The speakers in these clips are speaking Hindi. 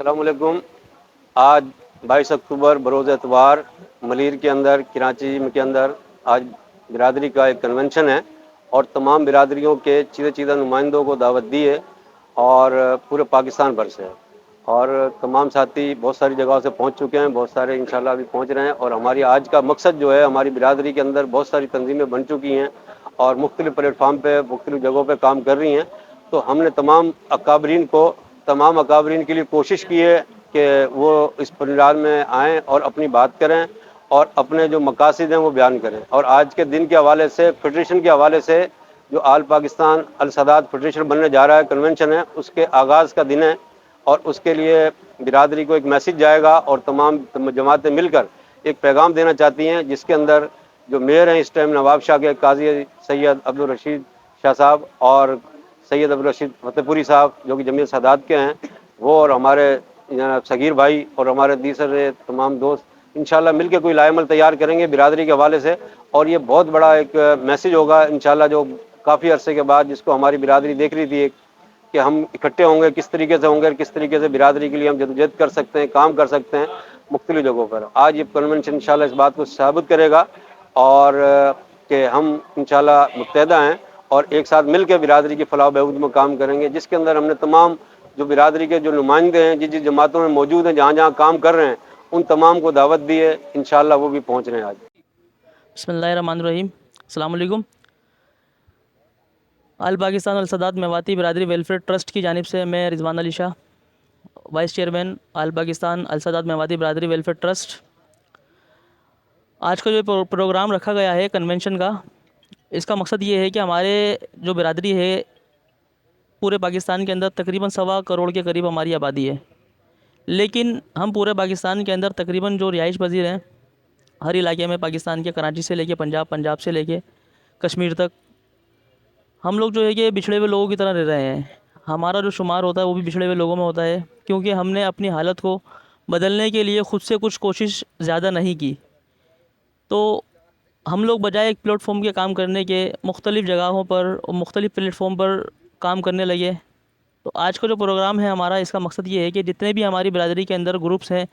अस्सलामुअलैकुम। आज 22 अक्टूबर बरोज़ एतवार मलीर के अंदर कराची के अंदर आज बिरादरी का एक कन्वेंशन है और तमाम बिरादरियों के चीज़े चीज़ा नुमाइंदों को दावत दी है और पूरे पाकिस्तान भर से और तमाम साथी बहुत सारी जगहों से पहुंच चुके हैं, बहुत सारे इंशाल्लाह अभी पहुंच रहे हैं। और हमारी आज का मकसद जो है, हमारी बिरादरी के अंदर बहुत सारी तंजीमें बन चुकी हैं और मुख्तलिफ़ प्लेटफार्म पे मुख्तलिफ़ जगहों पे काम कर रही हैं। तो हमने तमाम अकाबरीन के लिए कोशिश की है कि वो इस पंडाल में आएँ और अपनी बात करें और अपने जो मकासद हैं वो बयान करें। और आज के दिन के हवाले से, फेडरेशन के हवाले से, जो आल पाकिस्तान अल सदात फेडरेशन बनने जा रहा है, कन्वेंशन है, उसके आगाज़ का दिन है और उसके लिए बिरादरी को एक मैसेज जाएगा और तमाम जमातें मिलकर एक पैगाम देना चाहती हैं, जिसके अंदर जो मेयर हैं इस टाइम नवाब शाह के काजी सैयद अब्दुल रशीद शाह साहब और सैयद अब्दुल रशीद फतेहपुरी साहब जो कि जमीयत सादात के हैं, वो और हमारे सगीर भाई और हमारे दीसरे तमाम दोस्त इंशाल्लाह मिल के कोई लाएमल तैयार करेंगे बिरादरी के हवाले से। और ये बहुत बड़ा एक मैसेज होगा इंशाल्लाह, जो काफ़ी अरसे के बाद जिसको हमारी बिरादरी देख रही थी कि हम इकट्ठे होंगे, किस तरीके से होंगे, किस तरीके से बिरादरी के लिए हम जदोजहद कर सकते हैं, काम कर सकते हैं मुख्तलिफ़ जगहों पर। आज ये कन्वेंशन इंशाल्लाह इस बात को साबित करेगा और कि हम इंशाल्लाह मुत्तहदा हैं और एक साथ मिल के बिरादरी की फलाह बहबूद में काम करेंगे, जिसके अंदर हमने तमाम जो बिरादरी के जो नुमाइंदे हैं, जिस जिस जमातों में मौजूद हैं, जहाँ जहाँ काम कर रहे हैं, उन तमाम को दावत दी है। इंशाल्लाह वो भी पहुँच रहे हैं आज। बिस्मिल्लाहिर्रहमानिर्रहीम। अस्सलाम वालेकुम। आल पाकिस्तान अल सदात मेवाती बिरादरी वेलफेयर ट्रस्ट की जानिब से मैं रिजवान अली शाह, वाइस चेयरमैन आल पाकिस्तान अल सदात मेवाती बिरादरी वेलफेयर ट्रस्ट। आज का जो प्रोग्राम रखा गया है कन्वेंशन का, इसका मकसद ये है कि हमारे जो बिरादरी है पूरे पाकिस्तान के अंदर तकरीबन 1.25 करोड़ के करीब हमारी आबादी है, लेकिन हम पूरे पाकिस्तान के अंदर तकरीबन जो रिहाइश पजीर हैं हर इलाके में, पाकिस्तान के कराची से लेके पंजाब, पंजाब से लेके कश्मीर तक, हम लोग जो है कि बिछड़े हुए लोगों की तरह रह रहे हैं। हमारा जो शुमार होता है वो भी बिछड़े हुए लोगों में होता है, क्योंकि हमने अपनी हालत को बदलने के लिए ख़ुद से कुछ कोशिश ज़्यादा नहीं की। तो हम लोग बजाय एक प्लेटफॉर्म के काम करने के मुख्तलिफ़ जगहों पर और मुख्तलिफ़ प्लेटफॉर्म पर काम करने लगे। तो आज का जो प्रोग्राम है हमारा, इसका मकसद ये है कि जितने भी हमारी बिरादरी के अंदर ग्रुप्स हैं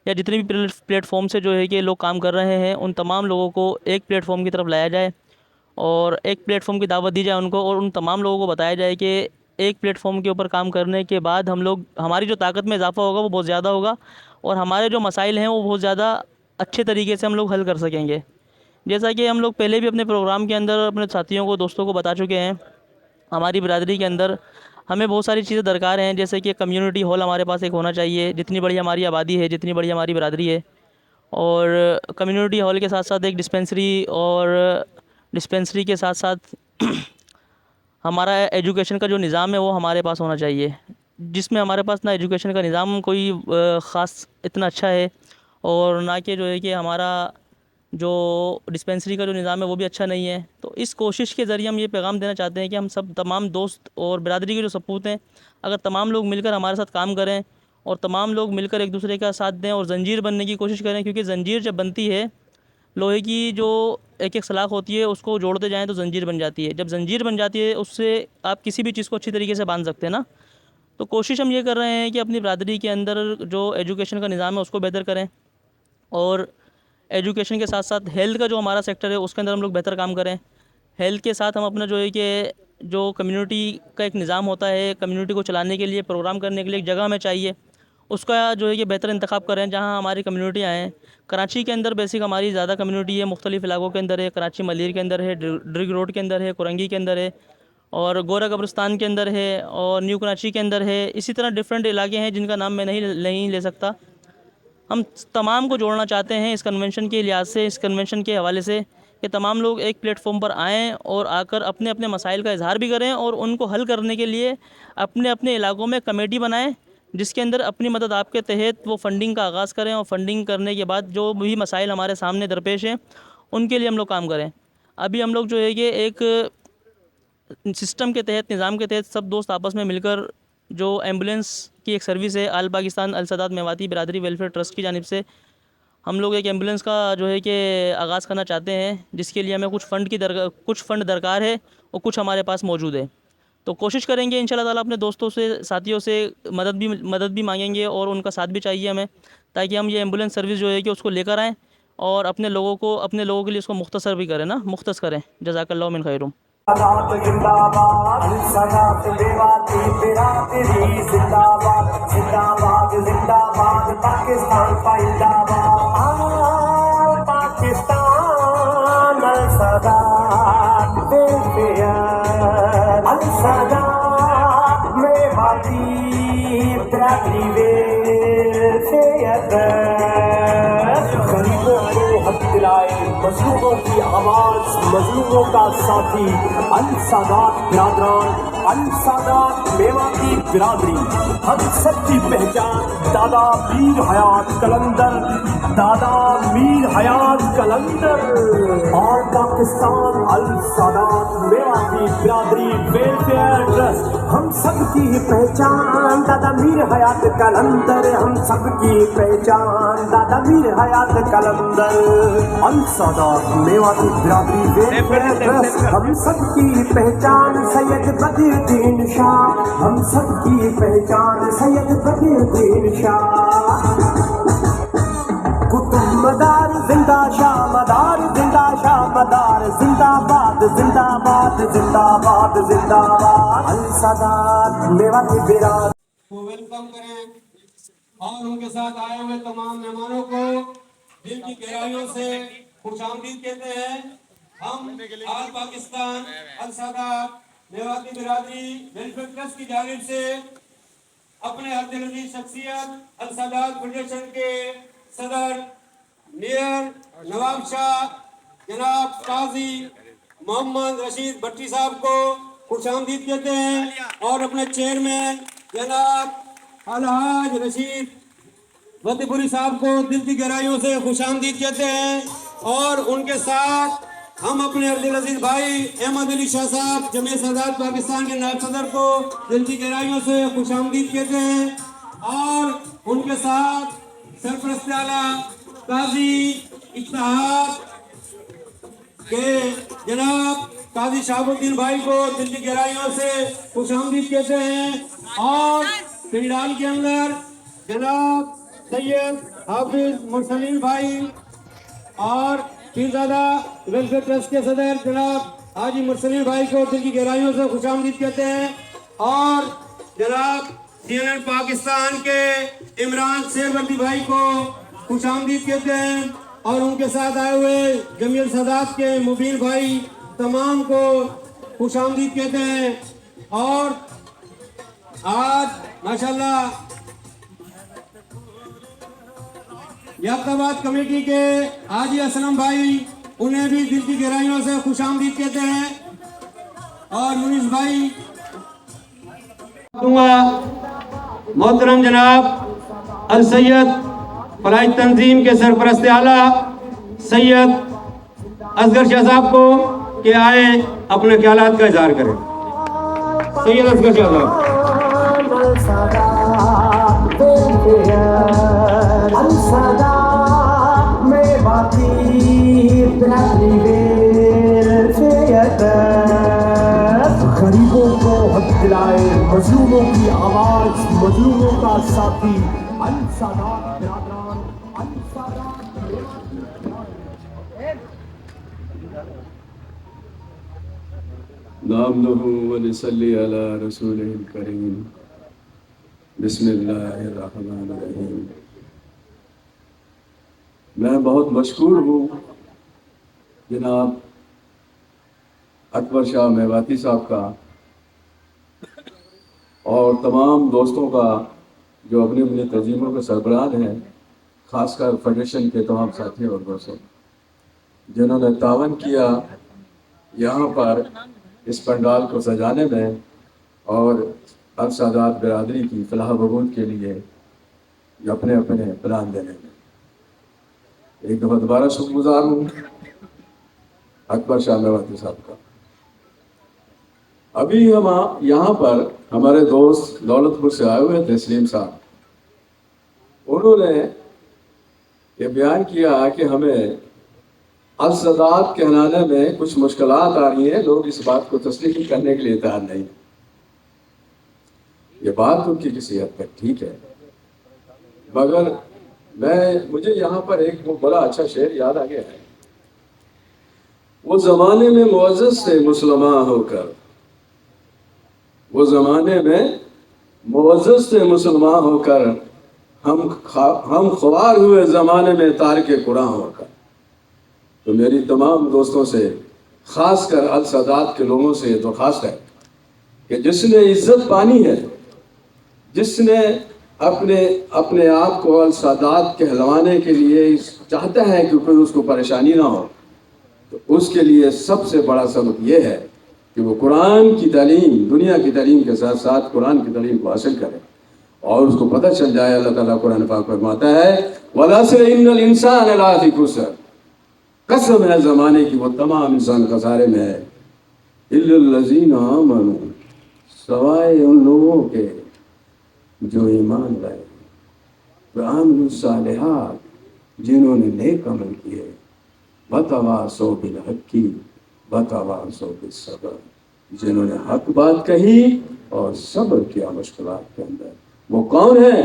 या जितने भी प्लेटफॉर्म से जो है कि लोग काम कर रहे हैं, उन तमाम लोगों को एक प्लेटफॉर्म की तरफ लाया जाए और एक प्लेटफॉर्म की दावत दी जाए उनको, और उन तमाम लोगों को बताया जाए कि एक प्लेटफॉर्म के ऊपर काम करने के बाद हमारी जो ताकत में इजाफ़ा होगा वो बहुत ज़्यादा होगा और हमारे जो मसाइल हैं वो बहुत ज़्यादा अच्छे तरीके से हम लोग हल कर सकेंगे। जैसा कि हम लोग पहले भी अपने प्रोग्राम के अंदर अपने साथियों को, दोस्तों को बता चुके हैं, हमारी बिरादरी के अंदर हमें बहुत सारी चीज़ें दरकार हैं। जैसे कि कम्युनिटी हॉल हमारे पास एक होना चाहिए, जितनी बड़ी हमारी आबादी है, जितनी बड़ी हमारी बिरादरी है। और कम्युनिटी हॉल के साथ साथ एक डिस्पेंसरी, और डिस्पेंसरी के साथ साथ हमारा एजुकेशन का जो निज़ाम है वो हमारे पास होना चाहिए, जिसमें हमारे पास ना एजुकेशन का निज़ाम कोई ख़ास इतना अच्छा है और ना कि जो है कि हमारा जो डिस्पेंसरी का जो निज़ाम है वो भी अच्छा नहीं है। तो इस कोशिश के ज़रिए हम ये पैगाम देना चाहते हैं कि हम सब तमाम दोस्त और बिरादरी के जो सपूत हैं, अगर तमाम लोग मिलकर हमारे साथ काम करें और तमाम लोग मिलकर एक दूसरे का साथ दें और ज़ंजीर बनने की कोशिश करें, क्योंकि ज़ंजीर जब बनती है, लोहे की जो एक एक सलाख होती है उसको जोड़ते जाएँ तो ज़ंजीर बन जाती है। जब ज़ंजीर बन जाती है उससे आप किसी भी चीज़ को अच्छी तरीके से बांध सकते हैं ना। तो कोशिश हम ये कर रहे हैं कि अपनी बिरादरी के अंदर जो एजुकेशन का निज़ाम है उसको बेहतर करें, और एजुकेशन के साथ साथ हेल्थ का जो हमारा सेक्टर है उसके अंदर हम लोग बेहतर काम करें। हेल्थ के साथ हम अपना जो है कि जो कम्युनिटी का एक निज़ाम होता है, कम्युनिटी को चलाने के लिए, प्रोग्राम करने के लिए एक जगह हमें चाहिए, उसका जो है कि बेहतर इंतखाब करें जहाँ हमारी कम्युनिटियाँ हैं। कराची के अंदर बेसिक हमारी ज़्यादा कम्युनिटी है, मुख्तलिफ़ इलाकों के अंदर है। कराची मलीर के अंदर है, ड्रिग रोड के अंदर है, कुरंगी के अंदर है, और गोरा कब्रिस्तान के अंदर है, और न्यू कराची के अंदर है। इसी तरह डिफरेंट इलाके हैं जिनका नाम मैं नहीं ले सकता। हम तमाम को जोड़ना चाहते हैं इस कन्वेंशन के लिहाज से, इस कन्वेंशन के हवाले से, कि तमाम लोग एक प्लेटफॉर्म पर आएँ और आकर अपने अपने मसाइल का इजहार भी करें और उनको हल करने के लिए अपने अपने इलाकों में कमेटी बनाएं, जिसके अंदर अपनी मदद आपके तहत वो फंडिंग का आगाज़ करें, और फंडिंग करने के बाद जो भी मसाइल हमारे सामने दरपेश हैं उनके लिए हम लोग काम करें। अभी हम लोग जो है कि एक सिस्टम के तहत, निज़ाम के तहत सब दोस्त आपस में मिलकर जो एम्बुलेंस की एक सर्विस है आल पाकिस्तान अल सदात मेवाती बिरादरी वेलफेयर ट्रस्ट की जानिब से, हम लोग एक एम्बुलेंस का जो है कि आगाज़ करना चाहते हैं, जिसके लिए हमें कुछ फ़ंड दरकार है और कुछ हमारे पास मौजूद है। तो कोशिश करेंगे इंशाल्लाह ताला अपने दोस्तों से, साथियों से मदद भी मांगेंगे और उनका साथ भी चाहिए हमें, ताकि हम ये एम्बुलेंस सर्विस जो है कि उसको लेकर आएँ और अपने लोगों के लिए इसको मुख्तसर भी करें ना, मुख्तस करें। जज़ाकल्लाहु मिन खैरुम। सदात जिंदाबाद सदात मेवाती बिरादरी जिंदाबाद जिंदाबाद जिंदाबाद पाकिस्तान का जिंदाबाद पाकिस्तान अल सदात वेलफेयर अल सदात मेवाती बिरादरी वेलफेयर गरीबों को हक दिलाए, मजलूमों की आवाज, मजलूमों का साथी, अल सादात बिरादरान, अल सादात मेवाती बिरादरी, हम सबकी पहचान दादा मीर हयात कलंदर, दादा मीर हयात कलंदर और पाकिस्तान अल सादात मेवाती बिरादरी वेलफेयर ट्रस्ट, हम सबकी पहचान दादा मीर हयात कलंदर, हम सबकी पहचान दादा मीर हयात कलंदर, अल सादात मेवाती बिरादरी वेलफेयर ट्रस्ट, हम सबकी पहचान सैयद बदरुद्दीन शाह, हम सबकी पहचान सैयद बदरुद्दीन शाह, कुतुब मदार जिंदा शाह मदार जिंदा शाह मदार जिंदाबाद जिंदाबाद जिंदाबाद जिंदाबाद अल सादात मेवाती बिरादरी को वेलकम करें और उनके साथ आए हुए तमाम मेहमानों को दिल की गहराइयों से खुशामदीद कहते हैं। हम आल पाकिस्तान अल सादात मेवाती बिरादरी वेलफेयर ट्रस्ट की जानिब से अपने अब्दुल शख्सियत अल सादात फाउंडेशन के सदर मेयर नवाब शाह जनाब काजी मोहम्मद रशीद भट्टी साहब को खुशामदीद कहते हैं और अपने चेयरमैन जनाब अलहाज रशीद वतीपुरी साहब को दिल की गहराइयों से खुशामदीद कहते हैं और उनके साथ हम अपने अब्दुल अजीज भाई अहमद अली शाह साहब जमीयत सादात पाकिस्तान के नायब सदर को दिल की गहराइयों से खुशामदीद कहते हैं और उनके साथ सरपरस्त आला काजी इत्तेहाद के जनाब काजी शाहबुद्दीन भाई को दिल की गहराइयों से खुशामदीद कहते हैं और पिंडाल के अंदर जनाब सैयद हाफिज मुरसलीन भाई और पीरजादा वेलफेयर ट्रस्ट के सदर जनाब हाजी मुरसलीन भाई को दिल की गहराइयों से खुशामदीद कहते हैं और जनाब CNN पाकिस्तान के इमरान शेरवर्दी भाई को खुशामदीद कहते हैं और उनके साथ आए हुए जमीयत सादात के मुबीन भाई तमाम को खुशामदीद कहते हैं और आज माशाल्लाह याफ्ताबाद कमेटी के हाजी असलम भाई उन्हें भी दिल की गहराइयों से खुशामदीद कहते हैं और मुनीस भाई मोहतरम जनाब अल सैयद फलाही तंजीम के सरपरस्त आला सैयद असगर शाह साहब को कि आए अपने ख्यालात का इजहार करें। सैयद असगर शाह गरीबों को हक दिलाए, मजलूमों की आवाज, मजलूमों का साथी, अल सादात बिरादरान, अल सादात नामनहु व नसल्ली अला रसूलिल करीम बिस्मिल्लाहिर्रहमानिर्रहीम। मैं बहुत मशकूर हूँ जनाब अकबर शाह मेवाती साहब का और तमाम दोस्तों का जो अपने अपने तंजीमों के सरबराह हैं, ख़ासकर फेडरेशन के तमाम साथियों और दोस्तों जिन्होंने तावन किया यहाँ पर इस पंडाल को सजाने में और अल सादात बिरादरी की फलाह बहबूद के लिए अपने अपने प्लान देने में। एक दफ़ा दोबारा शुक्रगुजार हूँ अकबर शाह मेवाती साहब का। अभी हम यहाँ पर हमारे दोस्त दौलतपुर से आए हुए थे सलीम साहब, उन्होंने ये बयान किया कि हमें अल सादात कहलाने में कुछ मुश्किलात आ रही हैं, लोग इस बात को तस्लीम करने के लिए तैयार नहीं। ये बात उनकी किसी हद तक ठीक है, मगर मुझे यहाँ पर एक वो बड़ा अच्छा शेर याद आ गया है। वो जमाने में मुअज़्ज़ज़ थे मुसलमान होकर, वो जमाने में मुअज़्ज़ज़ थे मुसलमान होकर, हम ख्वार हुए जमाने में तारिक कुरान होकर। तो मेरी तमाम दोस्तों से, खासकर अल सादात के लोगों से दरख्वास्त है कि जिसने इज्जत पानी है, जिसने अपने अपने आप को अल सादात कहलवाने के लिए चाहता है कि कोई उसको परेशानी ना हो, तो उसके लिए सबसे बड़ा सबक ये है कि वो कुरान की तालीम, दुनिया की तालीम के साथ साथ कुरान की तालीम को हासिल करे और उसको पता चल जाए। अल्लाह ताला कुरान पाक फरमाता है, वलअस्र इन्नल इंसान लफी खुस्र, कसम है ज़माने की वो तमाम इंसान खसारे में है, इल्लल्लज़ीना आमनू, सवाए उन लोगों के जो ईमान लाए, वअमिलु सालिहात, जिन्होंने नेक अमल किए, वतवासौ बिल हक़्क़ि वतवासौ बिस सब्र, जिन्होंने हक बात कही और सब्र किया मुश्किलात के अंदर। वो कौन है?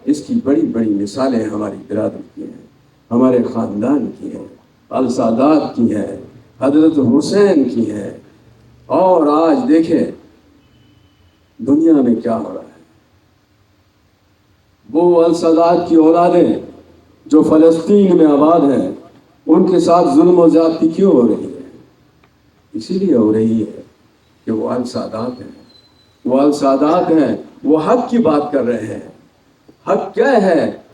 इसकी बड़ी बड़ी मिसालें हमारी बिरादरी की हैं, हमारे ख़ानदान की हैं, अल सादात की हैं, हज़रत हुसैन की हैं। और आज देखें दुनिया में क्या हो रहा है। वो अल सादात की औलादें जो फ़लस्तीन में आबाद हैं, उनके साथ जुल्म और ज़्यादती क्यों हो रही है? इसीलिए हो रही है कि वो अल सादात हैं, वो अल सादात हैं, वो हक की बात कर रहे हैं। हक क्या है?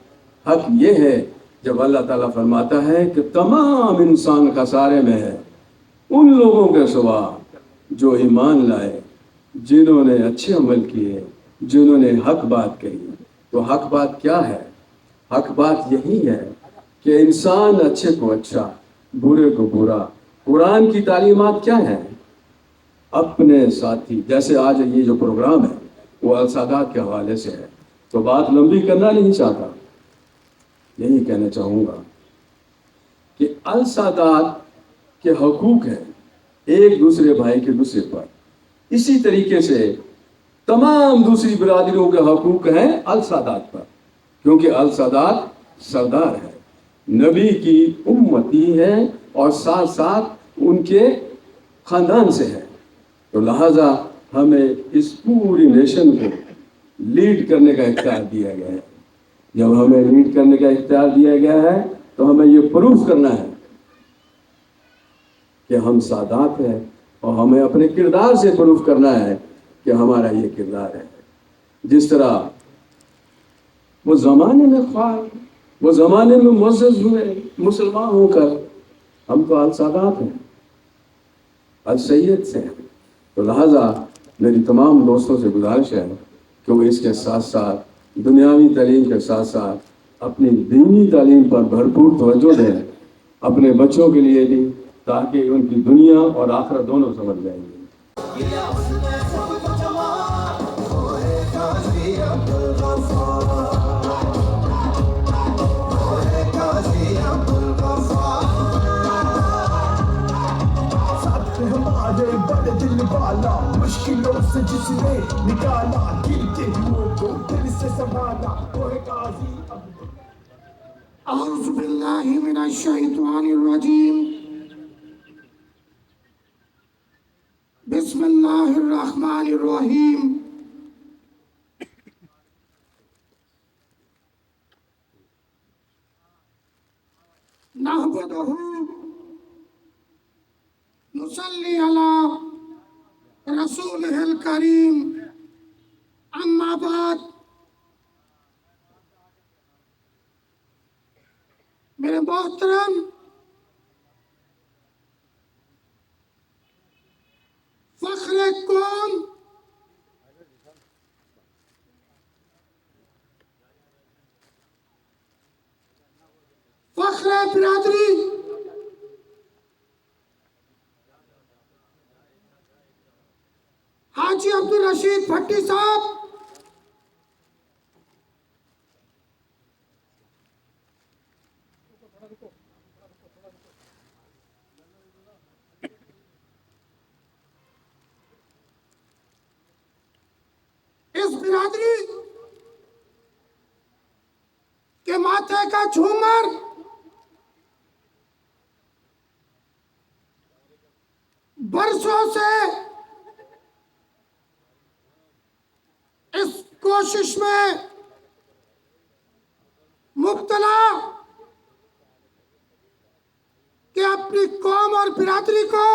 हक ये है जब अल्लाह ताला फरमाता है कि तमाम इंसान खसारे में है, उन लोगों के सिवा जो ईमान लाए, जिन्होंने अच्छे अमल किए, जिन्होंने हक बात कही। तो हक बात क्या है? हक बात यही है कि इंसान अच्छे को अच्छा, बुरे को बुरा। कुरान की तालीमात क्या है? अपने साथी, जैसे आज ये जो प्रोग्राम है वो अल सादात के हवाले से है, तो बात लंबी करना नहीं चाहता, यही कहना चाहूँगा कि अल सादात के हकूक़ हैं एक दूसरे भाई के दूसरे पर। इसी तरीके से तमाम दूसरी बिरादरियों के हकूक़ हैं अल सादात पर, क्योंकि अल सादात सरदार है, नबी की उम्मती है और साथ साथ उनके ख़ानदान से है। तो लिहाजा हमें इस पूरी नेशन को लीड करने का इख्तियार दिया गया है। जब हमें लीड करने का इख्तियार दिया गया है तो हमें ये प्रूफ करना है कि हम सादात हैं, और हमें अपने किरदार से प्रूफ करना है कि हमारा ये किरदार है। जिस तरह वो ज़माने में ख्वार, वो ज़माने में मुअज़्ज़ज़ हुए मुसलमान होकर, हम तो अल सादात हैं, अल सैयद से हैं। तो लिहाजा मेरी तमाम दोस्तों से गुजारिश है कि वो इसके साथ साथ दुनियावी तालीम के साथ साथ अपनी दीनी तालीम पर भरपूर तवज्जो दें, अपने बच्चों के लिए भी, ताकि उनकी दुनिया और आखिरत दोनों समझ जाएंगे। हमारे बड़े दिल वाला, मुश्किलों से जिसने निकाला, गिरते हुए को दिल से संभाला, वो है गाजी अब्दुल। औज़ु बिल्लाहि मिनश शैतानिर रजीम, बिस्मिल्लाहिर रहमानिर रहीम। नहमदुहु नुसल्ली अला रसूलिहिल करीम, अम्मा बाद। मेरे मोहतरम फख्रे कौम, फख्रे बिरादरी, हाजी अब्दुल रशीद भट्टी साहब, इस बिरादरी का झूमर बरसों से इस कोशिश में मुब्तला कि अपनी कौम और बिरादरी को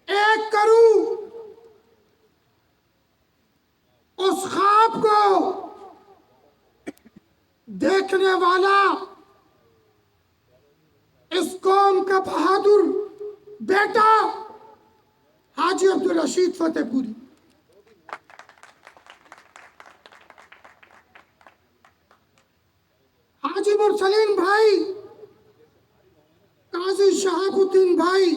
एक करूं, उस ख्वाब को देखने वाला इस कौम का बहादुर बेटा हाजी अब्दुल रशीद फतेहपुरी। हाजी मुरसलीन भाई, काजी शहाबुद्दीन भाई,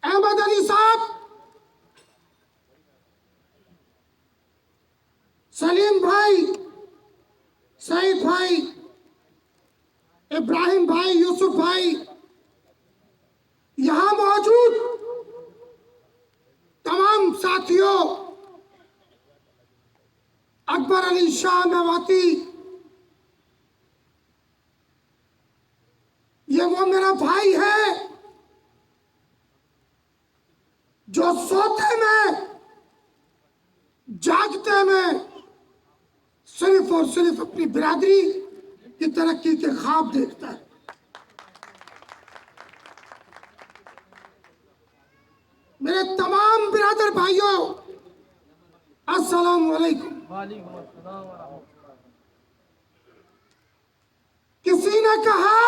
अहमद अली साहब, सलीम भाई, सईद भाई, इब्राहिम भाई, यूसुफ भाई, यहां मौजूद तमाम साथियों, अकबर अली शाह मेवाती, ये वो मेरा भाई है जो सोते में जागते में सिर्फ और सिर्फ अपनी बिरादरी की तरक्की के ख्वाब देखता है। मेरे तमाम बिरादर भाइयों, अस्सलाम वालेकुम। किसी ने कहा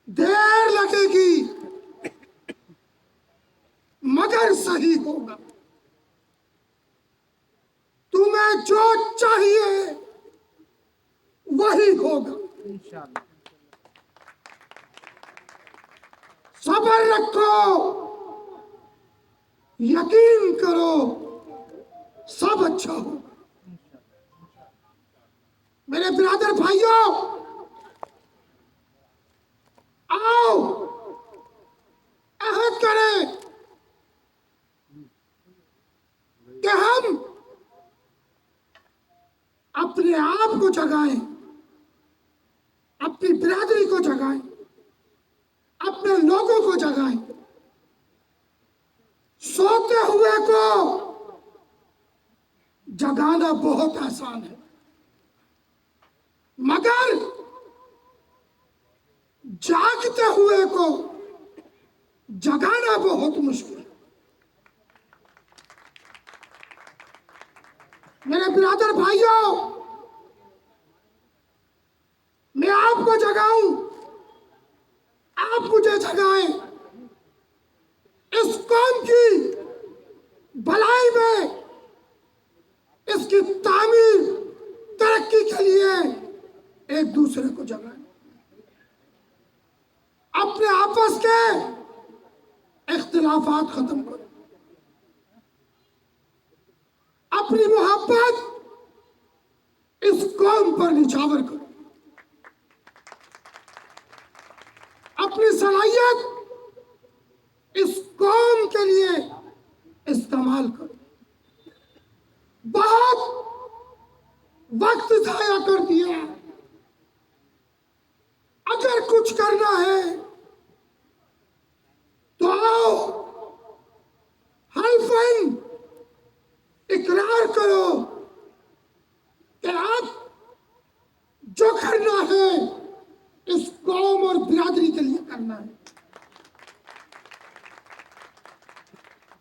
देर लगेगी मगर सही होगा। तुम्हें जो चाहिए वही होगा। सब्र रखो, यकीन करो, सब अच्छा होगा। मेरे बिरादर भाइयों, आओ अहद करें कि हम अपने आप को जगाएं, अपनी बिरादरी को जगाएं, अपने लोगों को जगाएं। सोते हुए को जगाना बहुत आसान है, मगर जागते हुए को जगाना बहुत मुश्किल है। मेरे बिरादर भाइयों, मैं आपको जगाऊं, आप मुझे जगाएं। इस कौम की भलाई में, इसकी तामीर तरक्की के लिए एक दूसरे को जगाएं। अपने आपस के इख्तिलाफात खत्म करो, अपनी मोहब्बत इस कौम पर निछावर करो, अपनी सलाहियत इस कौम के लिए इस्तेमाल करो। बहुत वक्त जाया कर दिया, अगर कुछ करना है तो आओ हल्फन इकरार करो कि आप जो करना है इस कौम और बिरादरी के लिए करना है।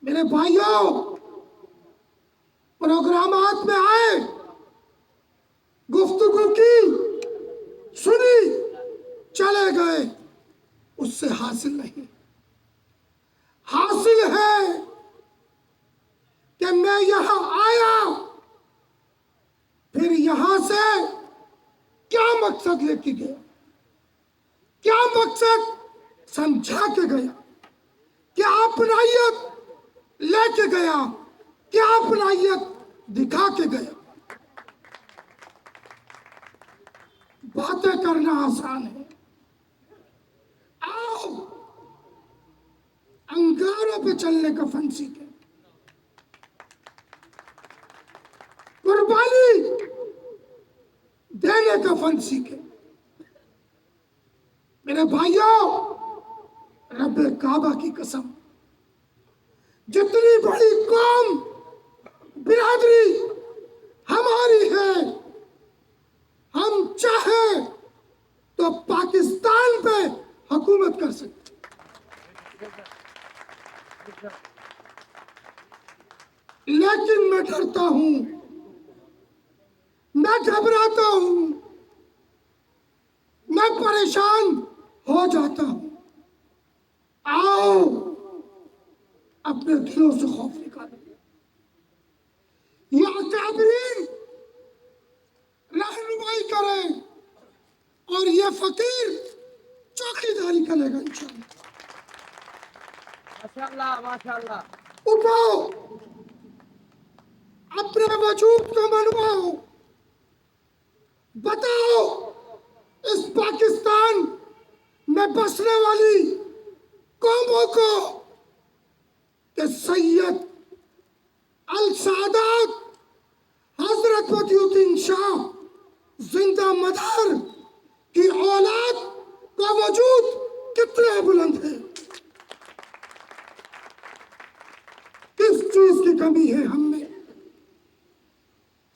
मेरे भाइयों, प्रोग्रामात में आए, गुफ्तगू की, सुनी, चले गए, उससे हासिल नहीं। हासिल है कि मैं यहां आया, फिर यहां से क्या मकसद लेके गया, क्या मकसद समझा के गया, क्या अपनाइयत लेके गया, क्या अपनाइयत दिखा के गया। बातें करना आसान है, आओ अंगारों पे चलने का फन सीखे, कुर्बानी देने का फन सीखे। मेरे भाइयों, रब्बे काबा की कसम, जितनी बड़ी कौम बिरादरी हमारी है, हम चाहे तो पाकिस्तान पे हुकूमत कर सकते, लेकिन मैं डरता हूं, मैं घबराता हूं, मैं परेशान हो जाता हूं। आओ अपने दिलों से खौफ निकालो। ये अकाबरीन रहनुमाई करें और ये फकीर चौकीदारी करेगा इंशाअल्लाह। माशाअल्लाह माशाअल्लाह। उठाओ, अपने वजूद को मनवाओ, बताओ इस पाकिस्तान में बसने वाली कौमों को कि सैयद अल सादात हजरत बदियुद्दीन शाह जिंदा मदर की औलाद का वजूद कितना बुलंद है, किस चीज की कमी है हमें,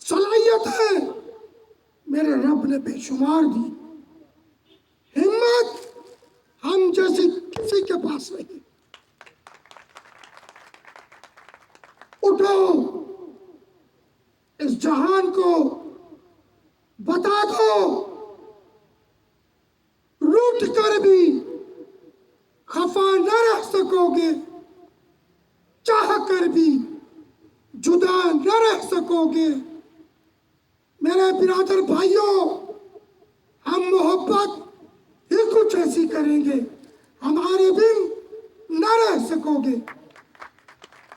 सलाहियत है मेरे रब ने बेशुमार दी, हिम्मत हम जैसे किसी के पास नहीं। उठो, इस जहान को बता दो, रूठ कर भी खफा न रह सकोगे, चाह कर भी जुदा न रह सकोगे। मेरे बिरादर भाइयों, हम मोहब्बत ही कुछ ऐसी करेंगे, हमारे बिन न रह सकोगे।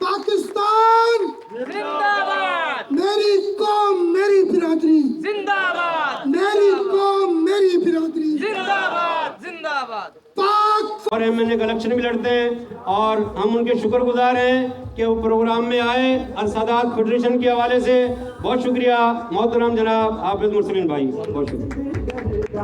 पाकिस्तान जिंदाबाद, मेरी कौम मेरी बिरादरी, जिंदाबाद, मेरी कौम मेरी बिरादरी, जिंदाबाद जिंदाबाद। पाक और एमएनए का इलेक्शन भी लड़ते हैं और हम उनके शुक्रगुजार हैं कि वो प्रोग्राम में आए। अल सादात फेडरेशन के हवाले से बहुत शुक्रिया मोहतरम जनाब हाफिज मुरसलीन भाई, बहुत शुक्रिया।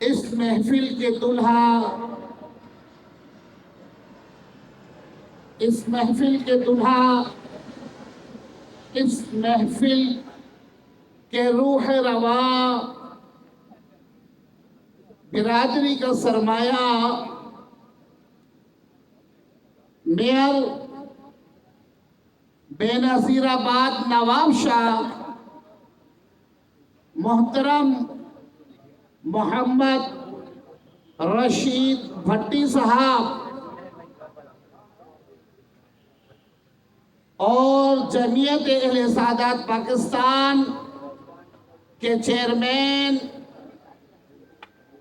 इस महफिल के दुल्हा, इस महफिल के दुल्हा, इस महफिल के रूह रवा, बिरादरी का सरमाया मेयर बेनजीराबाद नवाब शाह मोहतरम मोहम्मद रशीद भट्टी साहब और जमीयत अहले सादात पाकिस्तान के चेयरमैन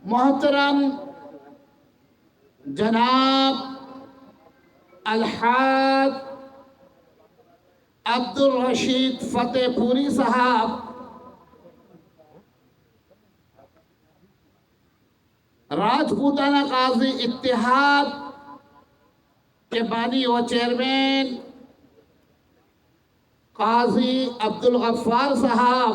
मोहतरम जनाब अलहाज अब्दुल रशीद फतेहपुरी साहब, राजपूताना काजी इत्तेहाद के बानी व चेयरमैन काजी अब्दुल गफ्फार साहब,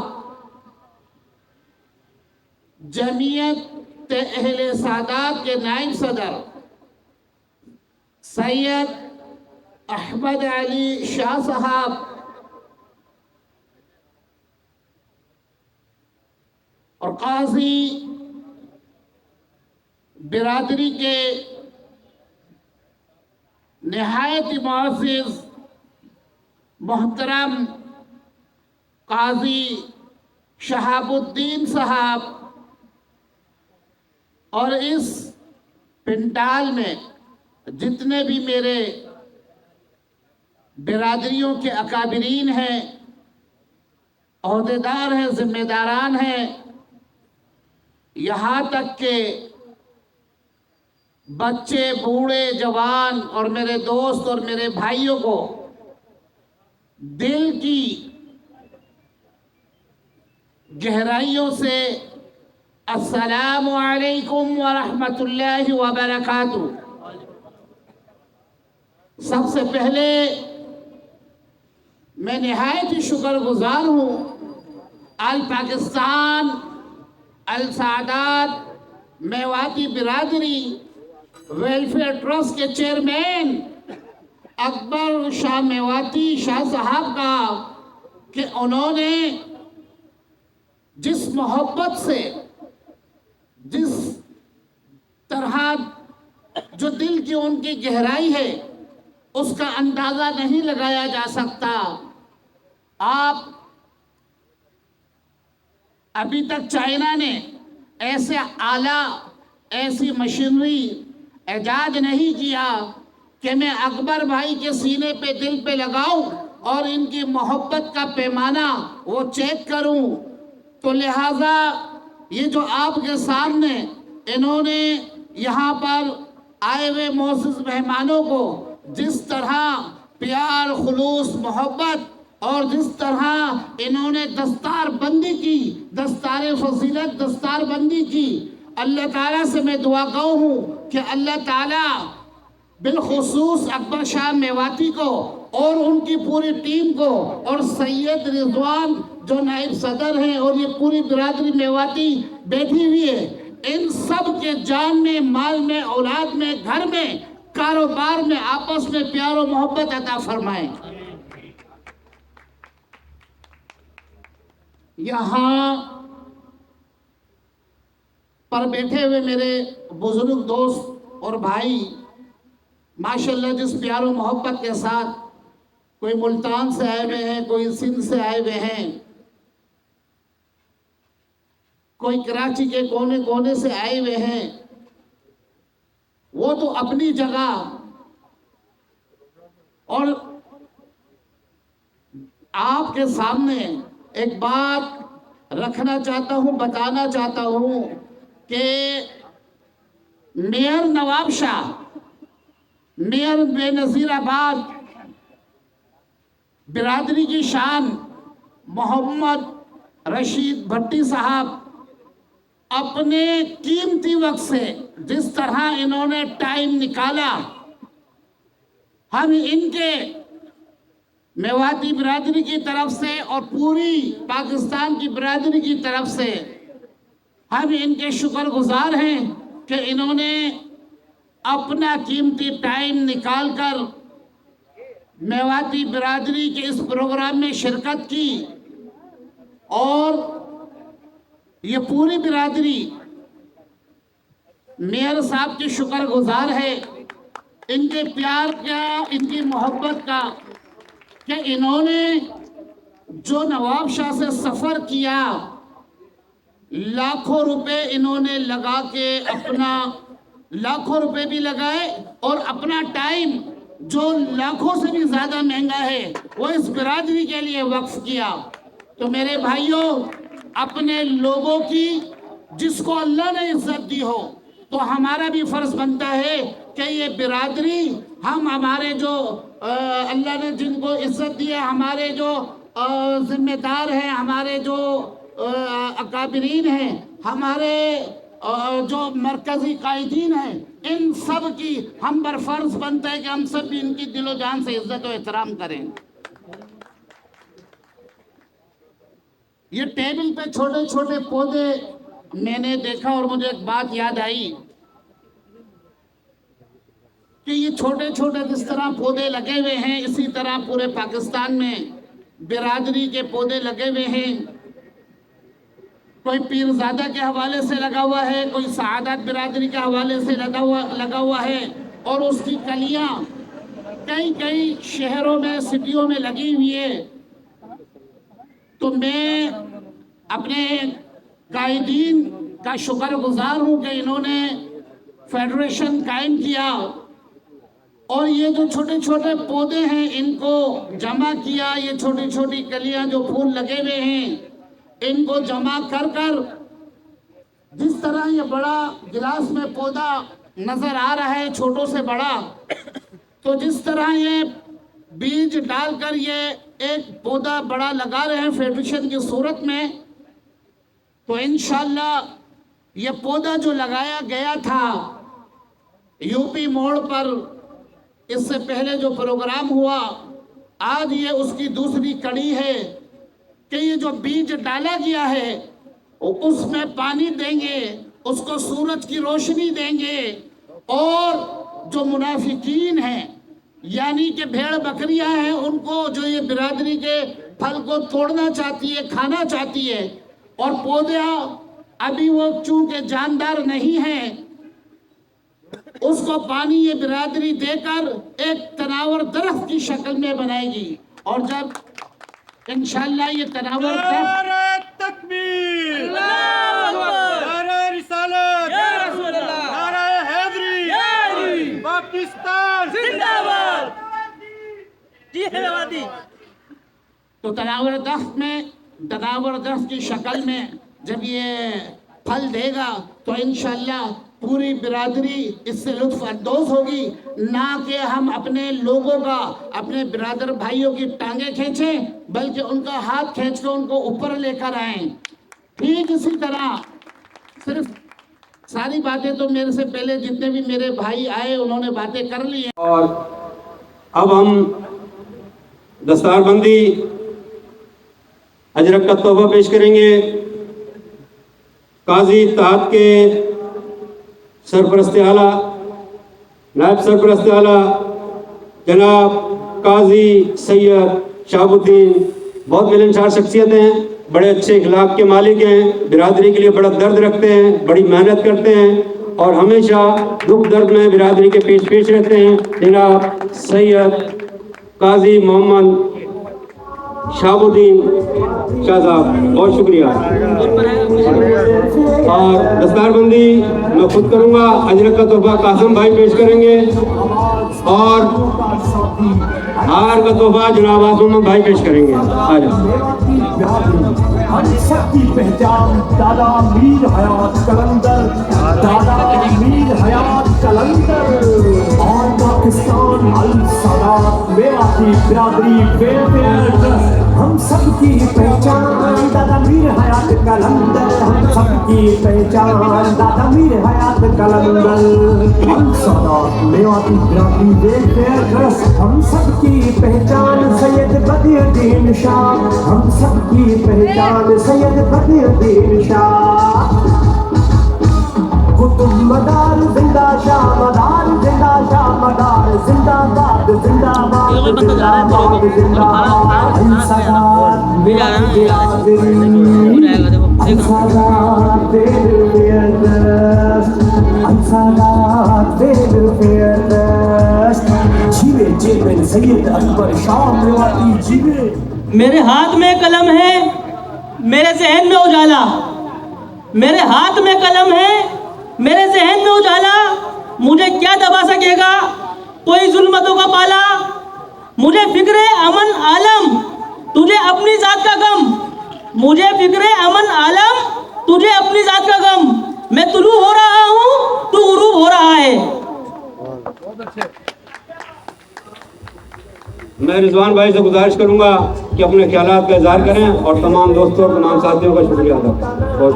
जमीयत अहले सादात के नायब सदर सैयद अहमद अली शाह साहब, और काजी बिरादरी के नहायत मुअज़्ज़िज़ मोहतरम काजी शहाबुद्दीन साहब और इस पंडाल में जितने भी मेरे बिरादरियों के अकाबिरीन हैं, ओहदेदार हैं, जिम्मेदारान हैं, यहाँ तक के बच्चे, बूढ़े, जवान और मेरे दोस्त और मेरे भाइयों को दिल की गहराइयों से अस्सलामु अलैकुम व रहमतुल्लाहि व बरकातुहू। सबसे पहले मैं निहायत ही शुक्रगुजार हूँ अल पाकिस्तान अल सादात मेवाती बिरादरी वेलफेयर ट्रस्ट के चेयरमैन अकबर शाह मेवाती शाह साहब का कि उन्होंने जिस मोहब्बत से, जिस तरह जो दिल की उनकी गहराई है उसका अंदाजा नहीं लगाया जा सकता। आप अभी तक चाइना ने ऐसे आला, ऐसी मशीनरी ऐजाद नहीं किया कि मैं अकबर भाई के सीने पे, दिल पे लगाऊं और इनकी मोहब्बत का पैमाना वो चेक करूं। तो लिहाजा ये जो आपके सामने इन्होंने यहाँ पर आए हुए मोअज़्ज़िज़ मेहमानों को जिस तरह प्यार, खुलूस, मोहब्बत और जिस तरह इन्होंने दस्तार बंदी की, दस्तार फजीलत दस्तार बंदी की, अल्लाह ताला से मैं दुआ गो हूँ कि अल्लाह ताला बिलखुसूस अकबर शाह मेवाती को और उनकी पूरी टीम को और सैयद रिजवान जो नायब सदर हैं और ये पूरी बिरादरी मेवाती बैठी हुई है, इन सब के जान में, माल में, औलाद में, घर में, कारोबार में आपस में प्यार और मोहब्बत अता फरमाए। यहाँ पर बैठे हुए मेरे बुजुर्ग दोस्त और भाई माशाल्लाह जिस प्यार और मोहब्बत के साथ, कोई मुल्तान से आए हुए हैं, कोई सिंध से आए हुए हैं, कोई कराची के कोने कोने से आए हुए हैं, वो तो अपनी जगह। और आपके सामने एक बात रखना चाहता हूं, बताना चाहता हूं कि मेयर नवाब शाह, मेयर बेनज़ीराबाद बिरादरी की शान मोहम्मद रशीद भट्टी साहब अपने कीमती वक्त से जिस तरह इन्होंने टाइम निकाला, हम इनके मेवाती बिरादरी की तरफ से और पूरी पाकिस्तान की बिरादरी की तरफ से हम इनके शुक्रगुजार हैं कि इन्होंने अपना कीमती टाइम निकालकर मेवाती बिरादरी के इस प्रोग्राम में शिरकत की। और ये पूरी बिरादरी मेयर साहब की शुक्रगुजार है इनके प्यार का, इनकी मोहब्बत का, कि इन्होंने जो नवाब शाह से सफ़र किया, लाखों रुपए इन्होंने लगा के, अपना लाखों रुपए भी लगाए और अपना टाइम जो लाखों से भी ज़्यादा महंगा है वो इस बिरादरी के लिए वक्फ किया। तो मेरे भाइयों, अपने लोगों की जिसको अल्लाह ने इज्जत दी हो, तो हमारा भी फ़र्ज़ बनता है कि ये बिरादरी, हम हमारे जो अल्लाह ने जिनको इज्जत दी है, हमारे जो ज़िम्मेदार हैं, हमारे जो अकाबिरीन हैं, हमारे जो मरकज़ी कायदीन हैं, इन सब की हम पर फ़र्ज़ बनता है कि हम सब भी इनकी दिलो जान से इज्जत और एहतराम करें। ये टेबल पे छोटे छोटे पौधे मैंने देखा और मुझे एक बात याद आई कि ये छोटे छोटे जिस तरह पौधे लगे हुए हैं, इसी तरह पूरे पाकिस्तान में बिरादरी के पौधे लगे हुए हैं। कोई पीरजादा के हवाले से लगा हुआ है, कोई सआदत बिरादरी के हवाले से लगा हुआ है, और उसकी कलियां कई कई शहरों में, सिटियों में लगी हुई है। तो मैं अपने कायदीन का शुक्रगुजार हूं कि इन्होंने फेडरेशन कायम किया और ये जो छोटे छोटे पौधे हैं इनको जमा किया। ये छोटी छोटी कलियां जो फूल लगे हुए हैं इनको जमा कर कर जिस तरह ये बड़ा गिलास में पौधा नजर आ रहा है, छोटों से बड़ा, तो जिस तरह ये बीज डालकर ये एक पौधा बड़ा लगा रहे हैं फेडरेशन की सूरत में, तो इंशाल्लाह ये पौधा जो लगाया गया था यूपी मोड़ पर, इससे पहले जो प्रोग्राम हुआ, आज ये उसकी दूसरी कड़ी है कि ये जो बीज डाला गया है उसमें पानी देंगे, उसको सूरज की रोशनी देंगे, और जो मुनाफिकीन हैं यानी कि भेड़ बकरियां हैं, उनको जो ये बिरादरी के फल को तोड़ना चाहती है, खाना चाहती है, और पौधा अभी वो चूंकि जानदार नहीं है, उसको पानी ये बिरादरी देकर एक तनावर दरख्त की शक्ल में बनाएगी। और जब इंशाल्लाह ये तनावर दरख्त तकबीर, नारे रिसालत, नारे हैदरी, पाकिस्तान जिंदाबाद। तो तनावर दरख्त की शक्ल में जब ये फल देगा तो इंशाल्लाह पूरी बिरादरी इससे लुत्फ अंदोज होगी, ना कि हम अपने लोगों का, अपने बिरादर भाइयों की टांगे खींचें, बल्कि उनका हाथ खींच कर उनको ऊपर लेकर आए। ठीक इसी तरह सिर्फ सारी बातें तो मेरे से पहले जितने भी मेरे भाई आए उन्होंने बातें कर ली हैं। और अब हम दस्तारबंदी अजरक का तोहफा पेश करेंगे। काजी ताहत के सरपरस्त आला, नायब सरपरस्त आला जनाब काजी सैयद शहाबुद्दीन, बहुत मिलनसार शख्सियत हैं, बड़े अच्छे इखलाक के मालिक हैं, बिरादरी के लिए बड़ा दर्द रखते हैं, बड़ी मेहनत करते हैं और हमेशा दुख दर्द में बिरादरी के पेश रहते हैं। जनाब सैयद काजी मोहम्मद शहाबुद्दीन शाह साहब, बहुत शुक्रिया। और दस्तारबंदी मैं खुद करूंगा, अजरक का तोहफा कासिम भाई पेश करेंगे और हार का तोहफा जनाब आसम भाई पेश करेंगे। आ जाओ। हम सबकी पहचान दादा मीर हयात कलंदर, दादा मीर हयात कलंदर, और पाकिस्तान अल सादात मेवाती बिरादरी वेलफेयर ट्रस्ट। हम सबकी पहचान दादा मीर हयात कलंदर, हम सबकी पहचान दादा मीर हयात कलंदर, अल सादात मेवाती बिरादरी वेलफेयर ट्रस्ट। हम सबकी पहचान सैयद बदियुद्दीन शाह, हम सबकी पहचान सैयद बदियुद्दीन शाह। कुतुब मदार जिंदा शाह, मदार जिंदा शाह, मदार जिंदाबाद जिंदाबाद जिंदाबाद जिंदाबाद। Ansadat Mewati Ansadat welfare trust, Ansadat welfare trust. जीवे चेयरमैन सैयद अकबर शाह मेवाती, जीवे। मेरे हाथ में कलम है, मेरे जहन में उजाला, मेरे हाथ में कलम है, मेरे जहन में उजाला। मुझे क्या दबा सकेगा कोई जुल्मतों का पाला। मुझे फिक्रे अमन आलम, तुझे अपनी जात का गम, मुझे फिक्रे अमन आलम, तुझे अपनी जात का गम। मैं तुलू हो रहा हूँ, तू गुरूब हो रहा है। मैं रिजवान भाई से गुजारिश करूंगा कि अपने ख्यालात का इजहार करें और तमाम दोस्तों और तमाम साथियों का शुक्रिया अदा करें। बहुत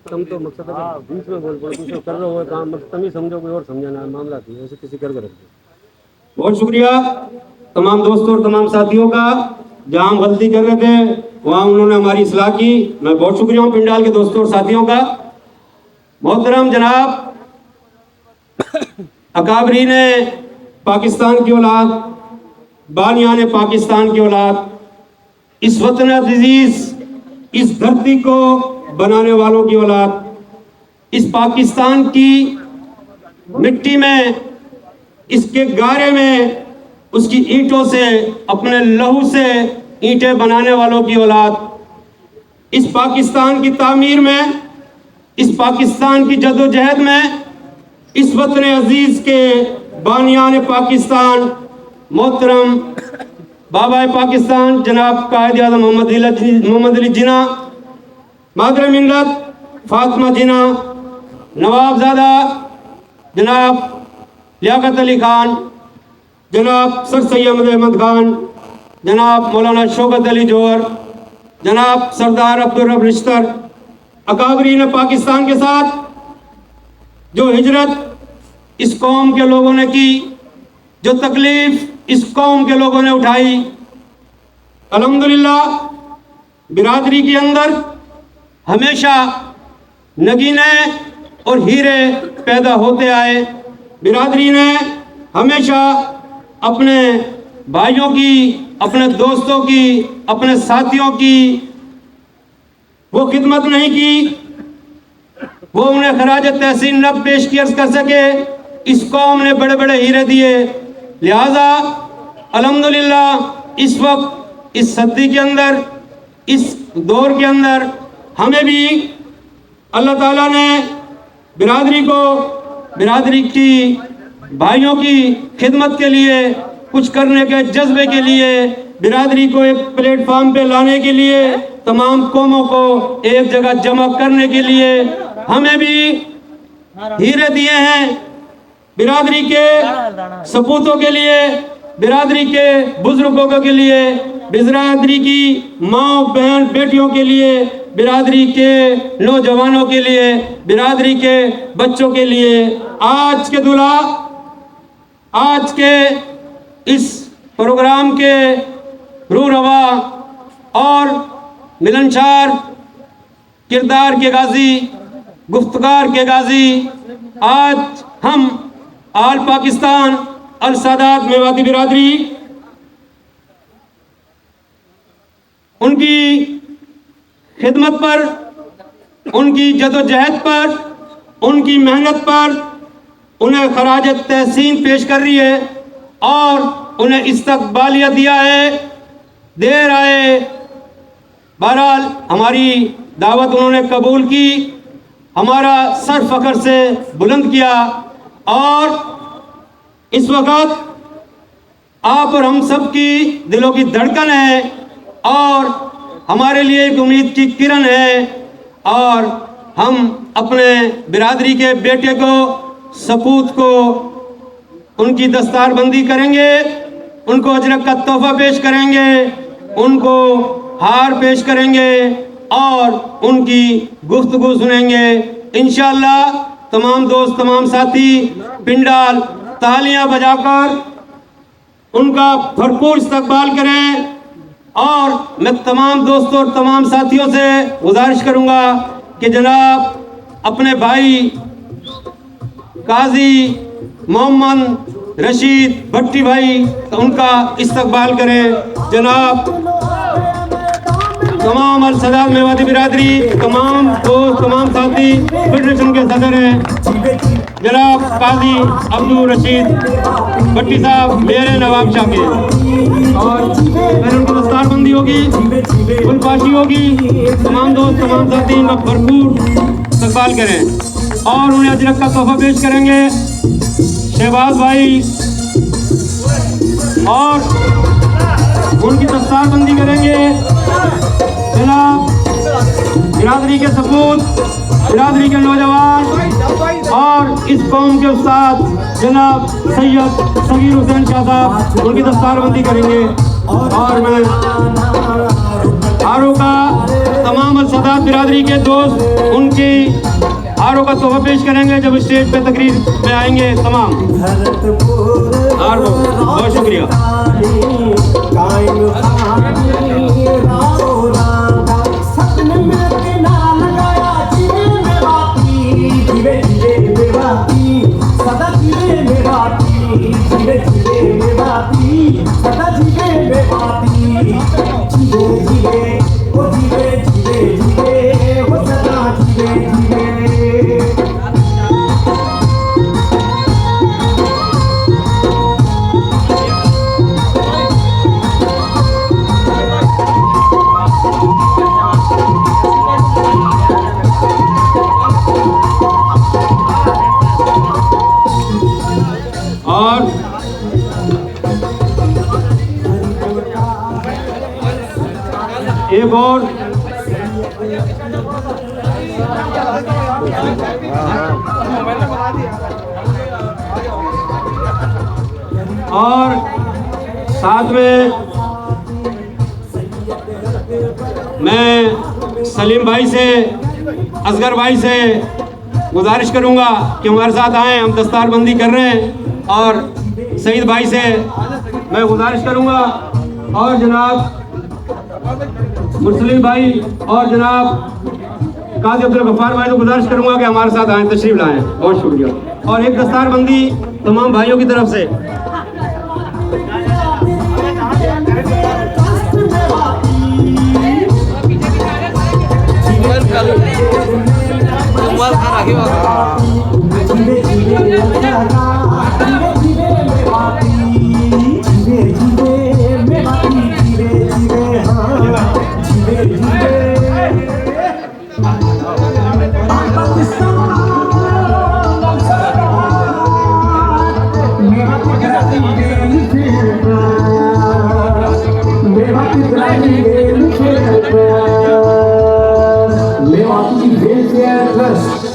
तुम तो मकसद बीच में बोल पड़ो, कर रहे हो काम, तुम ही समझो, कोई और समझाना मामला थी, ऐसे किसी करके रख दो। बहुत शुक्रिया तमाम दोस्तों और तमाम साथियों का। जहाँ हम गलती कर रहे थे वहाँ उन्होंने हमारी इस्लाह की। मैं बहुत शुक्रिया हूँ पिंडाल के दोस्तों और साथियों का। मोहतरम जनाब अकाबरी ने पाकिस्तान की औलाद, बानियान पाकिस्तान की औलाद, इस वतन अजीज, इस धरती को बनाने वालों की औलाद, इस पाकिस्तान की मिट्टी में, इसके गारे में, उसकी ईंटों से, अपने लहू से ईंटें बनाने वालों की औलाद, इस पाकिस्तान की तामीर में, इस पाकिस्तान की जदोजहद में, इस वतन अजीज के बानियान पाकिस्तान मोहतरम बाबा पाकिस्तान जनाब कायद आज़म मोहम्मद अली जिन्ना, मादर मिल्लत फातिमा जिन्ना, नवाबजादा जनाब लियाकत अली खान, जनाब सर सैयद अहमद खान, जनाब मौलाना शौकत अली जौहर, जनाब सरदार अब्दुल रब रिश्तर, अकाबरी ने पाकिस्तान के साथ जो हिजरत इस कौम के लोगों ने की, जो तकलीफ इस कौम के लोगों ने उठाई, अल्हम्दुलिल्लाह बिरादरी के अंदर हमेशा नगीने और हीरे पैदा होते आए। बिरादरी ने हमेशा अपने भाइयों की, अपने दोस्तों की, अपने साथियों की वो खिदमत नहीं की, वो उन्हें खराज तहसीन न पेश कर सके। इस कौम ने बड़े बड़े हीरे दिए। लिहाजा अल्हम्दुलिल्लाह इस वक्त, इस सदी के अंदर, इस दौर के अंदर हमें भी अल्लाह ताला ने बिरादरी को, बिरादरी की भाइयों की खिदमत के लिए, कुछ करने के जज्बे के लिए, बिरादरी को एक प्लेटफॉर्म पे लाने के लिए, तमाम कौमों को एक जगह जमा करने के लिए हमें भी हीरे दिए हैं। बिरादरी के सपूतों के लिए, बिरादरी के बुजुर्गों के लिए, बिरादरी की माँ बहन बेटियों के लिए, बिरादरी के नौजवानों के लिए, बिरादरी के बच्चों के लिए आज के दूल्हा, आज के इस प्रोग्राम के रूह रवा और मिलनसार किरदार के गाजी, गुफ्तगार के गाजी, आज हम आल पाकिस्तान अल सादात मेवाती बिरादरी उनकी खिदमत पर, उनकी जदोजहद पर, उनकी मेहनत पर उन्हें खराज तहसीन पेश कर रही है और उन्हें इस्तकबालियत दिया है। देर आए बहरहाल हमारी दावत उन्होंने कबूल की, हमारा सर फख्र से बुलंद किया और इस वक्त आप और हम सब की दिलों की धड़कन है और हमारे लिए एक उम्मीद की किरण है। और हम अपने बिरादरी के बेटे को, सपूत को उनकी दस्तारबंदी करेंगे, उनको अजरक का तोहफा पेश करेंगे, उनको हार पेश करेंगे और उनकी गुफ्तगू सुनेंगे। इंशाअल्लाह तमाम दोस्त, तमाम साथी पिंडाल तालियां बजाकर उनका भरपूर इस्तकबाल करें। और मैं तमाम दोस्तों और तमाम साथियों से गुजारिश करूंगा कि जनाब अपने भाई काजी मोहम्मद रशीद भट्टी भाई उनका इस्तकबाल करें। जनाब तमाम अल सादात मेवाती बिरादरी, तमाम दोस्त, तमाम साथी फेडरेशन के सदर हैं जनाब काजी अब्दुल रशीद भट्टी साहब, मेरे नवाब शाह के, और फिर उनकी दस्तारबंदी होगी, फुलपाशी होगी। तमाम दोस्त, तमाम साथी इनका भरपूर इस्तकबाल करें और उन्हें अजरक का तोहफा पेश करेंगे। शहबाज भाई और उनकी दस्तारबंदी करेंगे जनाब बिरादरी के सपूत, बिरादरी के नौजवान और इस कौम के उस्ताद जनाब सैयद सगीर हुसैन शाह साहब उनकी दस्तारबंदी करेंगे। और मैं हारों का, तमाम अल सादात बिरादरी के दोस्त उनकी हारों का तोहफा पेश करेंगे जब स्टेज पे तकरीर में आएंगे। तमाम हारों बहुत शुक्रिया। सदा फोर। और साथ में मैं सलीम भाई से, असगर भाई से गुजारिश करूंगा कि हमारे साथ आएँ, हम दस्तारबंदी कर रहे हैं। और सईद भाई से मैं गुजारिश करूंगा, और जनाब मुस्लिम भाई और जनाब काजी अब्दुल गफ्फार भाई को गुजारिश करूंगा कि हमारे साथ आएँ, तशरीफ लाएँ। बहुत शुक्रिया। और एक दस्तारबंदी तमाम भाइयों की तरफ से।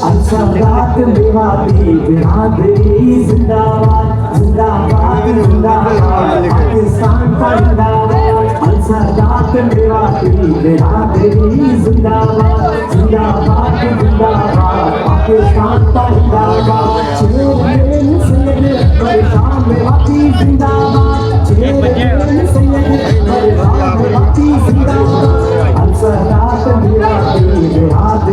अंसादात मेवाती बिरादरी जिंदाबाद जिंदाबाद जिंदाबाद पाकिस्तान का जिंदाबाद। अंसादात मेवाती बिरादरी जिंदाबाद जिंदाबाद जिंदाबाद पाकिस्तान का जिंदाबाद। चेयरमैन सैयद बरशाम मेवाती जिंदाबाद, चेयरमैन सैयद बरशाम मेवाती जिंदाबाद। अंसादात मेवाती बिरादरी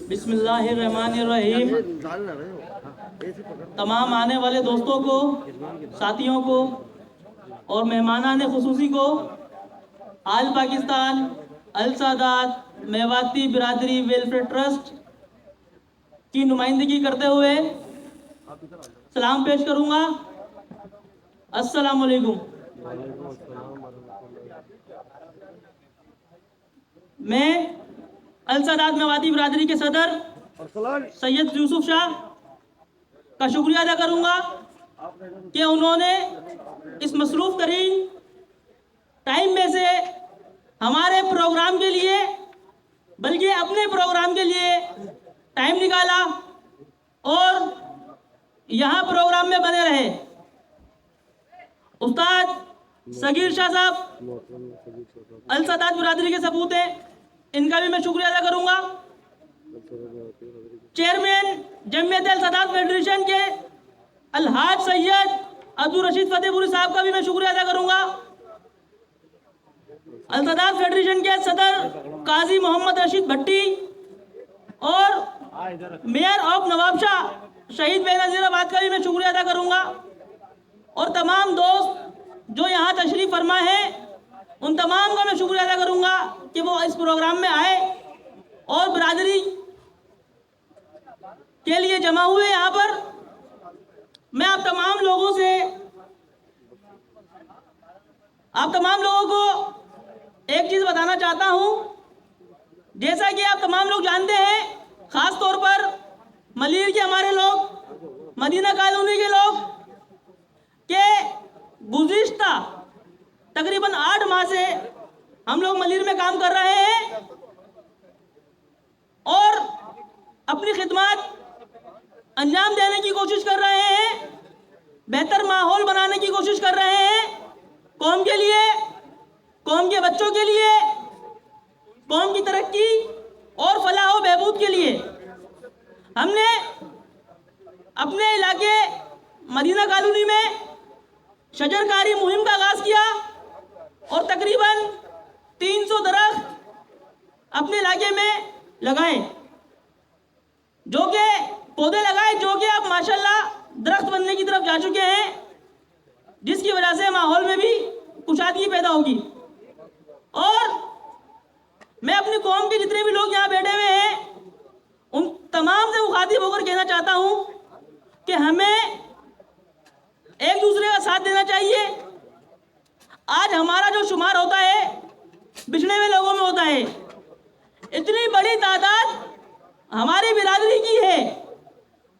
बिस्मिल्लाहिर्रहमानिर्रहीम। तमाम आने वाले दोस्तों को, साथियों को और मेहमानाने खुसूसी को आल पाकिस्तान अल सादात मेवाती बिरादरी वेलफेयर ट्रस्ट की नुमाइंदगी करते हुए सलाम पेश करूंगा। अस्सलाम वालेकुम। मैं अल सादात मेवाती बिरादरी के सदर सैयद यूसुफ शाह का शुक्रिया अदा करूंगा कि उन्होंने इस मसरूफ़ तरीन टाइम में से हमारे प्रोग्राम के लिए, बल्कि अपने प्रोग्राम के लिए टाइम निकाला और यहाँ प्रोग्राम में बने रहे। उस्ताद सगीर शाह साहब अल सादात बिरादरी के सपूत हैं, इनका भी मैं शुक्रिया अदा करूंगा। चेयरमैन जमीयत अल सादात फेडरेशन के अलहाज सैयद अब्दुल रशीद फतेहपुरी साहब का भी मैं शुक्रिया अदा करूंगा। अल सादात फेडरेशन के सदर काजी मोहम्मद रशीद भट्टी और मेयर ऑफ नवाबशाह शहीद बेनज़ीराबाद का भी मैं शुक्रिया अदा करूंगा। और तमाम दोस्त जो यहाँ तशरीफ फरमा है, उन तमाम का मैं शुक्रिया अदा करूंगा कि वो इस प्रोग्राम में आए और बिरादरी के लिए जमा हुए। यहाँ पर मैं आप तमाम लोगों को एक चीज़ बताना चाहता हूँ। जैसा कि आप तमाम लोग जानते हैं, ख़ास तौर पर मलीर के हमारे लोग, मदीना कॉलोनी के लोग, के गुज़िश्ता तकरीबन 8 माह से हम लोग मलीर में काम कर रहे हैं और अपनी खिदमत अंजाम देने की कोशिश कर रहे हैं, बेहतर माहौल बनाने की कोशिश कर रहे हैं कौम के लिए, कौम के बच्चों के लिए, कौम की तरक्की और फलाह व बहबूद के लिए। हमने अपने इलाके मदीना कॉलोनी में शजरकारी मुहिम का आगाज किया और तकरीबन 300 दरख्त अपने इलाके में लगाए, जो कि पौधे लगाए, जो कि अब माशाल्लाह दरख्त बनने की तरफ जा चुके हैं, जिसकी वजह से माहौल में भी कुशादगी पैदा होगी। और मैं अपनी कौम के जितने भी लोग यहाँ बैठे हुए हैं उन तमाम से मुखातिब होकर कहना चाहता हूँ कि हमें एक दूसरे का साथ देना चाहिए। आज हमारा जो शुमार होता है बिछड़े हुए लोगों में होता है, इतनी बड़ी तादाद हमारी बिरादरी की है,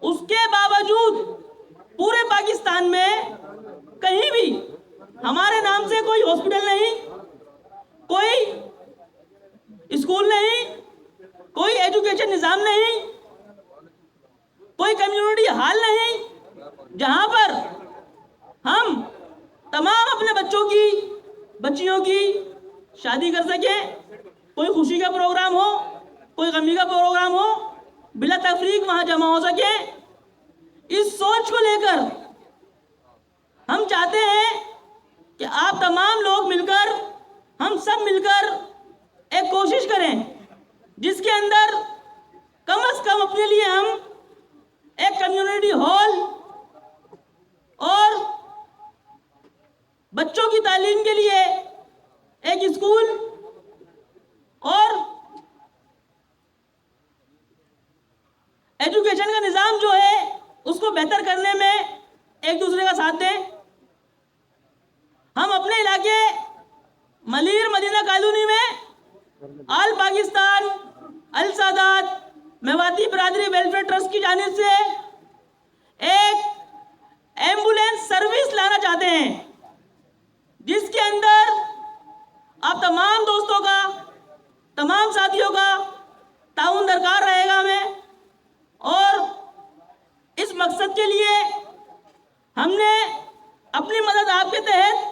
उसके बावजूद पूरे पाकिस्तान में कहीं भी हमारे नाम से कोई हॉस्पिटल नहीं, कोई स्कूल नहीं, कोई एजुकेशन निज़ाम नहीं, कोई कम्युनिटी हॉल नहीं, जहां पर हम तमाम अपने बच्चों की, बच्चियों की शादी कर सकें। कोई खुशी का प्रोग्राम हो, कोई गमी का प्रोग्राम हो, बिला तफरीक वहां जमा हो सके। इस सोच को लेकर हम चाहते हैं कि आप तमाम लोग मिलकर, हम सब मिलकर एक कोशिश करें जिसके अंदर कम से कम अपने लिए हम एक कम्युनिटी हॉल और बच्चों की तालीम के लिए एक स्कूल और एजुकेशन का निज़ाम जो है उसको बेहतर करने में एक दूसरे का साथ दें। हम अपने इलाके मलीर मदीना कॉलोनी में आल पाकिस्तान अल सादात मेवाती बिरादरी वेलफेयर ट्रस्ट की जानिब से एक एम्बुलेंस सर्विस लाना चाहते हैं, जिसके अंदर आप तमाम दोस्तों का, तमाम साथियों का ताउन दरकार रहेगा हमें। और इस मकसद के लिए हमने अपनी मदद आपके तहत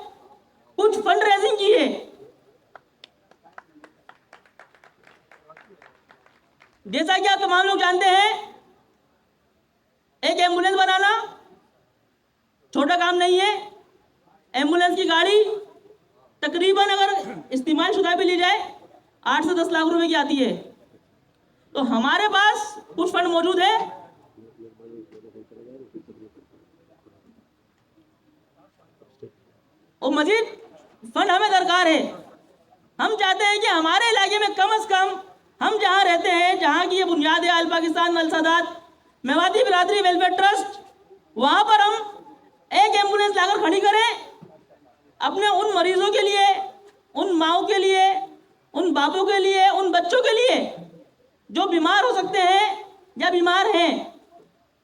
कुछ फंड रेजिंग की है। जैसा कि आप तमाम लोग जानते हैं, एक एम्बुलेंस बनाना छोटा काम नहीं है। एम्बुलेंस की गाड़ी तकरीबन अगर इस्तेमाल शुदा भी ली जाए 8 से 10 लाख रुपए की आती है। तो हमारे पास कुछ फंड मौजूद है, और मजीद फंड हमें दरकार है। हम चाहते हैं कि हमारे इलाके में कम से कम हम जहां रहते हैं, जहां की ये बुनियाद है आल पाकिस्तान अल सादात मेवाती बिरादरी वेलफेयर ट्रस्ट, वहां पर हम एक एम्बुलेंस लाकर खड़ी करें अपने उन मरीजों के लिए, उन माओं के लिए, उन बापों के लिए, उन बच्चों के लिए जो बीमार हो सकते हैं या बीमार हैं।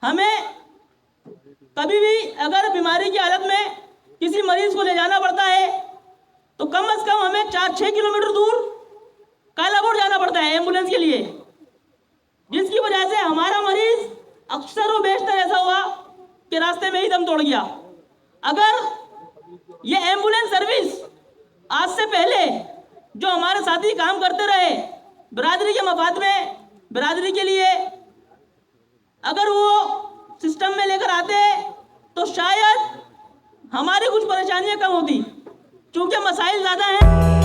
हमें कभी भी अगर बीमारी की हालत में किसी मरीज को ले जाना पड़ता है तो कम से कम हमें 4-6 किलोमीटर दूर कालाकोट जाना पड़ता है एम्बुलेंस के लिए, जिसकी वजह से हमारा मरीज अक्सर व बेशतर ऐसा हुआ कि रास्ते में ही दम तोड़ गया। अगर ये एम्बुलेंस सर्विस आज से पहले जो हमारे साथी काम करते रहे बिरादरी के मफाद में, बिरादरी के लिए, अगर वो सिस्टम में लेकर आते तो शायद हमारी कुछ परेशानियां कम होती। चूंकि मसाइल ज़्यादा हैं।